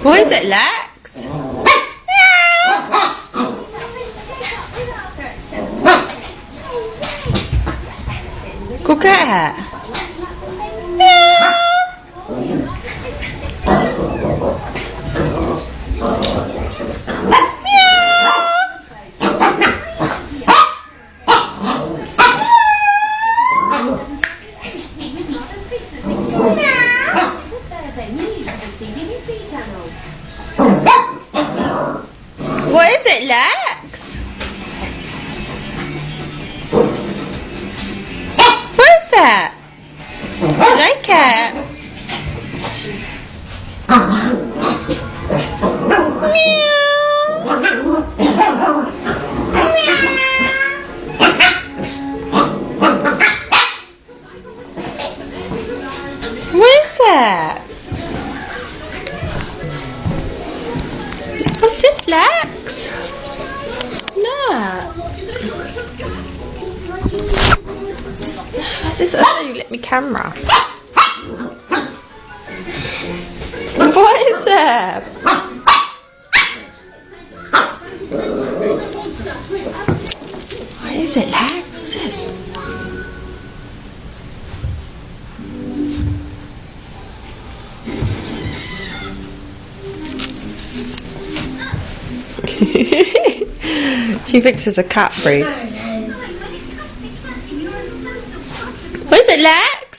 What is it, Lex? Go get it. What is it, Lex? What is it? Do you like it? What is it? What's this, Lex? Look. What's this? Oh, you lit me camera. What is it? What is it, Lex? What's it? She thinks it's a cat breed. What is it, Lex?